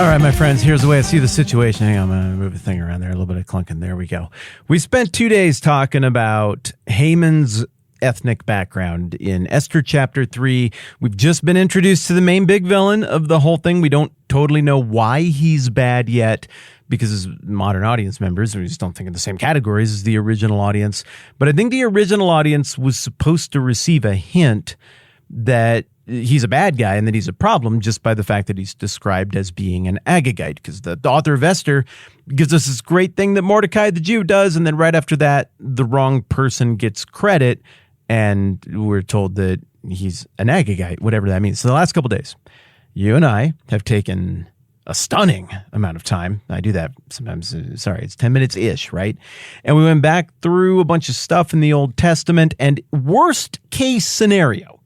All right, my friends, here's the way I see the situation. Hang on, I'm going to move the thing around there. A little bit of clunking. There we go. We spent 2 days talking about Haman's ethnic background in Esther chapter 3. We've just been introduced to the main big villain of the whole thing. We don't totally know why he's bad yet, because as modern audience members, we just don't think in the same categories as the original audience. But I think the original audience was supposed to receive a hint that he's a bad guy and that he's a problem just by the fact that he's described as being an Agagite, because the author of Esther gives us this great thing that Mordecai the Jew does, and then right after that, the wrong person gets credit, and we're told that he's an Agagite, whatever that means. So the last couple of days, you and I have taken a stunning amount of time. I do that sometimes. It's 10 minutes-ish, right? And we went back through a bunch of stuff in the Old Testament, and worst case scenario,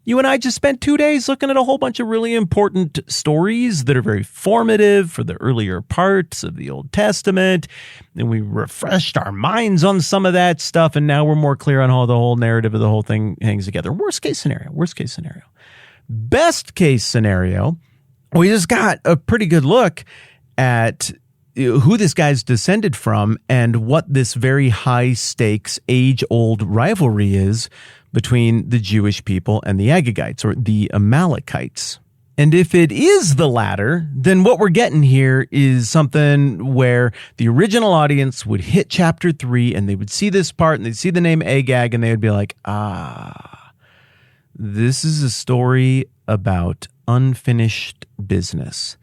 you and I just spent 2 days looking at a whole bunch of really important stories that are very formative for the earlier parts of the Old Testament. And we refreshed our minds on some of that stuff. And now we're more clear on how the whole narrative of the whole thing hangs together. Worst case scenario. Best case scenario, we just got a pretty good look at who this guy's descended from and what this very high stakes, age-old rivalry is between the Jewish people and the Agagites, or the Amalekites. And if it is the latter, then what we're getting here is something where the original audience would hit chapter 3 and they would see this part and they'd see the name Agag and they would be like, this is a story about unfinished business.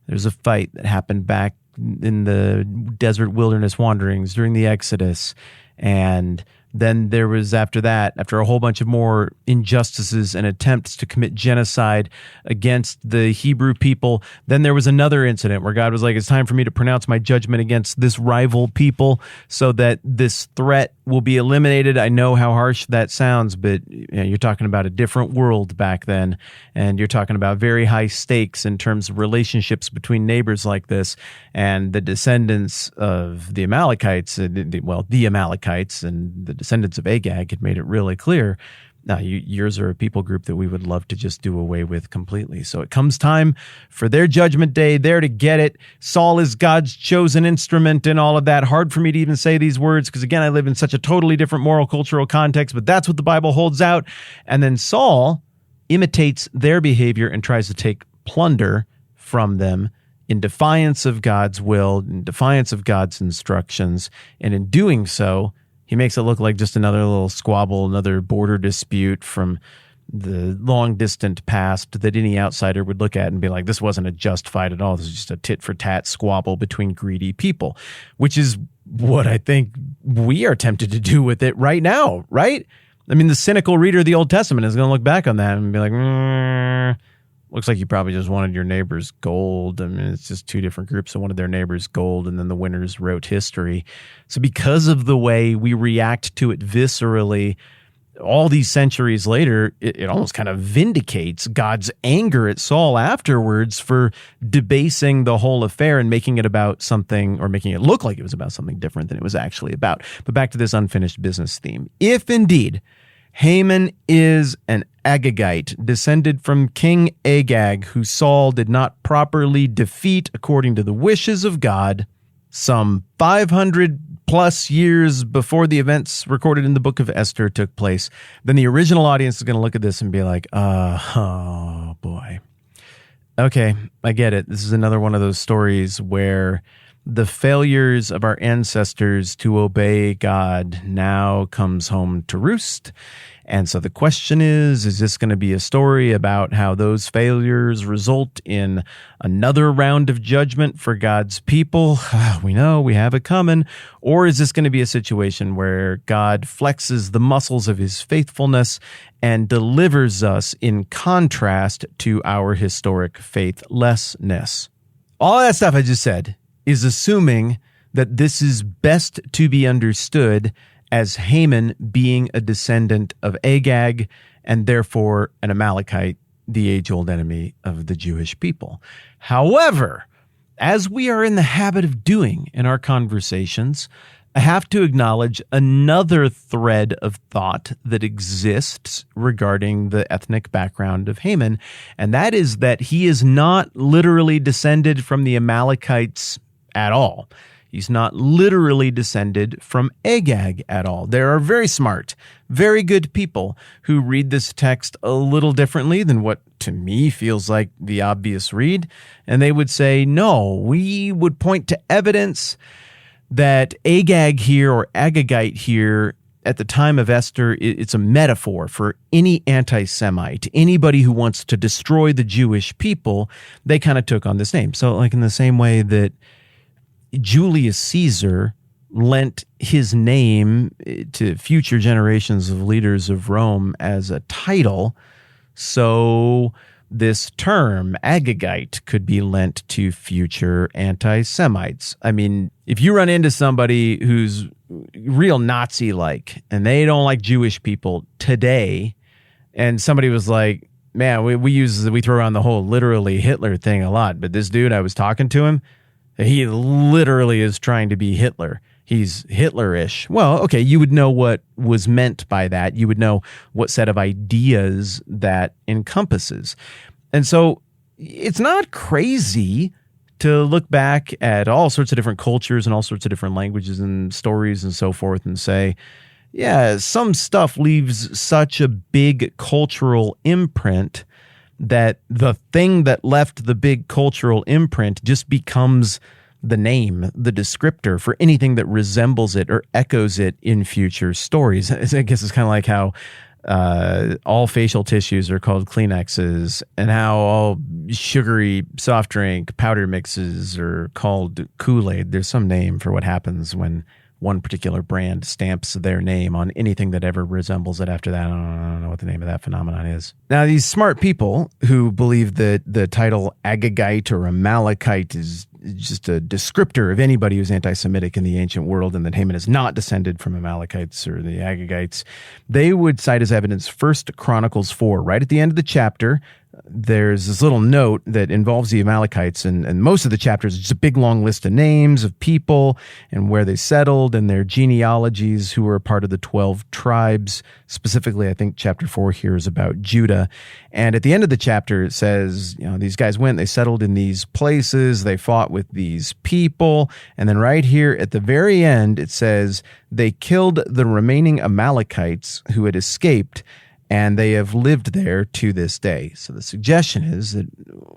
There's a fight that happened back in the desert wilderness wanderings during the Exodus, and then there was, after a whole bunch of more injustices and attempts to commit genocide against the Hebrew people, then there was another incident where God was like, it's time for me to pronounce my judgment against this rival people so that this threat will be eliminated. I know how harsh that sounds, but you're talking about a different world back then, and you're talking about very high stakes in terms of relationships between neighbors like this, and the descendants of the Amalekites, the Amalekites and the descendants of Agag had made it really clear. Now, yours are a people group that we would love to just do away with completely. So it comes time for their judgment day. There to get it. Saul is God's chosen instrument and all of that. Hard for me to even say these words because, again, I live in such a totally different moral cultural context, but that's what the Bible holds out. And then Saul imitates their behavior and tries to take plunder from them in defiance of God's will, in defiance of God's instructions. And in doing so, he makes it look like just another little squabble, another border dispute from the long-distant past that any outsider would look at and be like, this wasn't a just fight at all. This is just a tit-for-tat squabble between greedy people, which is what I think we are tempted to do with it right now, right? I mean, the cynical reader of the Old Testament is going to look back on that and be like, looks like you probably just wanted your neighbor's gold. I mean, it's just two different groups that wanted their neighbor's gold, and then the winners wrote history. So because of the way we react to it viscerally, all these centuries later, it almost kind of vindicates God's anger at Saul afterwards for debasing the whole affair and making it about something, or making it look like it was about something different than it was actually about. But back to this unfinished business theme. If indeed Haman is an Agagite, descended from King Agag, who Saul did not properly defeat according to the wishes of God, some 500 plus years before the events recorded in the book of Esther took place, then the original audience is going to look at this and be like, oh boy. Okay, I get it. This is another one of those stories where the failures of our ancestors to obey God now comes home to roost. And so the question is this going to be a story about how those failures result in another round of judgment for God's people? We know we have it coming. Or is this going to be a situation where God flexes the muscles of his faithfulness and delivers us in contrast to our historic faithlessness? All that stuff I just said is assuming that this is best to be understood as Haman being a descendant of Agag and therefore an Amalekite, the age-old enemy of the Jewish people. However, as we are in the habit of doing in our conversations, I have to acknowledge another thread of thought that exists regarding the ethnic background of Haman, and that is that he is not literally descended from the Amalekites at all. He's not literally descended from Agag at all. There are very smart, very good people who read this text a little differently than what to me feels like the obvious read, and they would say, no, we would point to evidence that Agag here or Agagite here at the time of Esther, it's a metaphor for any anti-Semite, anybody who wants to destroy the Jewish people. They kind of took on this name. So like in the same way that Julius Caesar lent his name to future generations of leaders of Rome as a title, so this term, Agagite, could be lent to future anti-Semites. I mean, if you run into somebody who's real Nazi-like and they don't like Jewish people today, and somebody was like, man, we throw around the whole literally Hitler thing a lot, but this dude, I was talking to him, he literally is trying to be Hitler. He's Hitler-ish. Well, okay, you would know what was meant by that. You would know what set of ideas that encompasses. And so it's not crazy to look back at all sorts of different cultures and all sorts of different languages and stories and so forth and say, yeah, some stuff leaves such a big cultural imprint that the thing that left the big cultural imprint just becomes the name, the descriptor for anything that resembles it or echoes it in future stories. I guess it's kind of like how all facial tissues are called Kleenexes and how all sugary soft drink powder mixes are called Kool-Aid. There's some name for what happens when one particular brand stamps their name on anything that ever resembles it after that. I don't know what the name of that phenomenon is. Now, these smart people who believe that the title Agagite or Amalekite is just a descriptor of anybody who's anti-Semitic in the ancient world and that Haman is not descended from Amalekites or the Agagites, they would cite as evidence 1 Chronicles 4. Right at the end of the chapter, there's this little note that involves the Amalekites, and most of the chapters is just a big long list of names of people and where they settled and their genealogies who were a part of the 12 tribes. Specifically, I think chapter 4 here is about Judah. And at the end of the chapter, it says, you know, these guys went, they settled in these places, they fought with these people. And then right here at the very end, it says they killed the remaining Amalekites who had escaped, and they have lived there to this day. So the suggestion is that,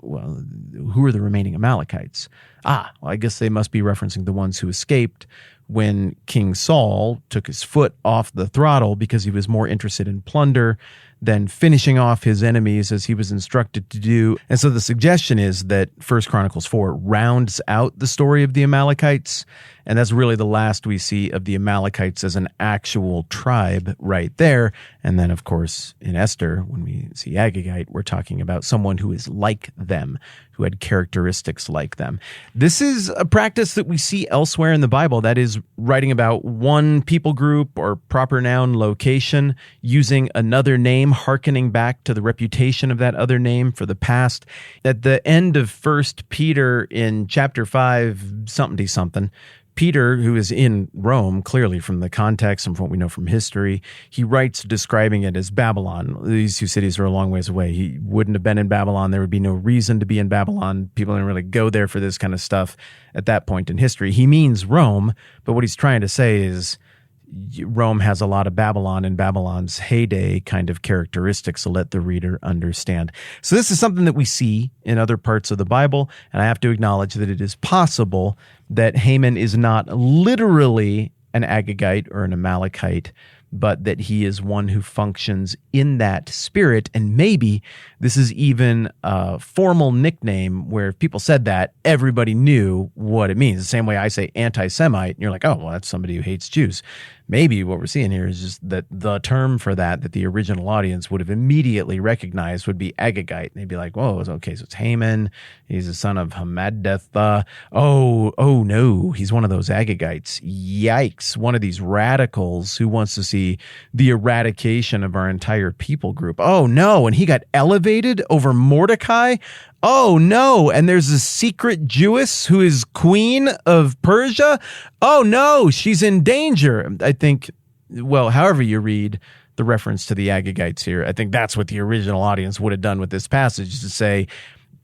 well, who are the remaining Amalekites? Well, I guess they must be referencing the ones who escaped when King Saul took his foot off the throttle because he was more interested in plunder than finishing off his enemies as he was instructed to do. And so the suggestion is that 1 Chronicles 4 rounds out the story of the Amalekites, and that's really the last we see of the Amalekites as an actual tribe right there. And then, of course, in Esther, when we see Agagite, we're talking about someone who is like them, who had characteristics like them. This is a practice that we see elsewhere in the Bible, that is writing about one people group or proper noun location, using another name, hearkening back to the reputation of that other name for the past. At the end of 1 Peter in chapter 5, something, Peter, who is in Rome, clearly from the context and from what we know from history, he writes describing it as Babylon. These two cities are a long ways away. He wouldn't have been in Babylon. There would be no reason to be in Babylon. People didn't really go there for this kind of stuff at that point in history. He means Rome, but what he's trying to say is Rome has a lot of Babylon and Babylon's heyday kind of characteristics, so let the reader understand. So this is something that we see in other parts of the Bible, and I have to acknowledge that it is possible that Haman is not literally an Agagite or an Amalekite, but that he is one who functions in that spirit. And maybe this is even a formal nickname where if people said that, everybody knew what it means. The same way I say anti-Semite, and you're like, oh, well, that's somebody who hates Jews. Maybe what we're seeing here is just that the term for that the original audience would have immediately recognized would be Agagite. And they'd be like, whoa, okay, so it's Haman. He's the son of Hammedatha. Oh no, he's one of those Agagites. Yikes, one of these radicals who wants to see the eradication of our entire people group. Oh no, and he got elevated over Mordecai? Oh no, and there's a secret Jewess who is queen of Persia. Oh no, she's in danger. I think, well, however you read the reference to the Agagites here, I think that's what the original audience would have done with this passage, to say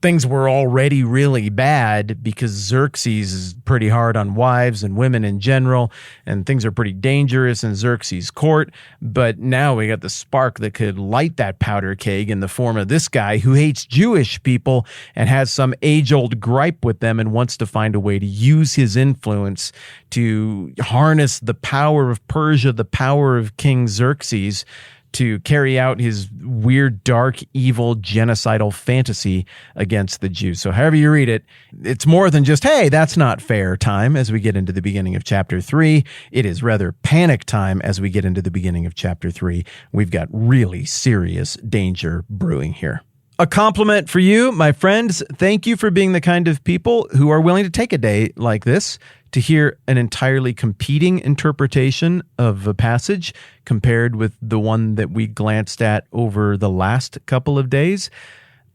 things were already really bad because Xerxes is pretty hard on wives and women in general, and things are pretty dangerous in Xerxes' court. But now we got the spark that could light that powder keg in the form of this guy who hates Jewish people and has some age-old gripe with them and wants to find a way to use his influence to harness the power of Persia, the power of King Xerxes, to carry out his weird, dark, evil, genocidal fantasy against the Jews. So however you read it, it's more than just, hey, that's not fair time as we get into the beginning of chapter 3. It is rather panic time as we get into the beginning of chapter 3. We've got really serious danger brewing here. A compliment for you, my friends. Thank you for being the kind of people who are willing to take a day like this to hear an entirely competing interpretation of a passage compared with the one that we glanced at over the last couple of days.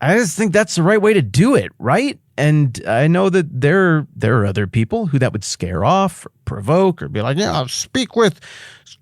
I just think that's the right way to do it, right? And I know that there are other people who that would scare off, or provoke, or be like, yeah, speak with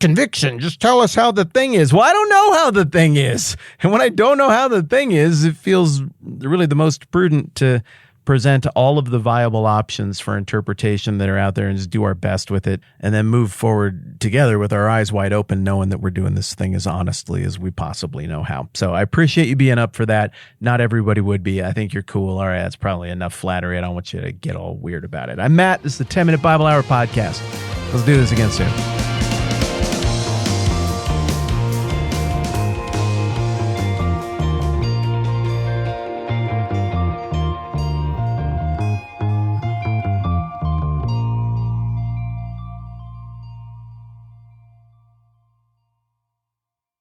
conviction. Just tell us how the thing is. Well, I don't know how the thing is. And when I don't know how the thing is, it feels really the most prudent to present all of the viable options for interpretation that are out there and just do our best with it, and then move forward together with our eyes wide open, knowing that we're doing this thing as honestly as we possibly know how. So I appreciate you being up for that. Not everybody would be. I think you're cool. All right, that's probably enough flattery. I don't want you to get all weird about it. I'm Matt. This is the 10-Minute Bible Hour podcast. Let's do this again soon.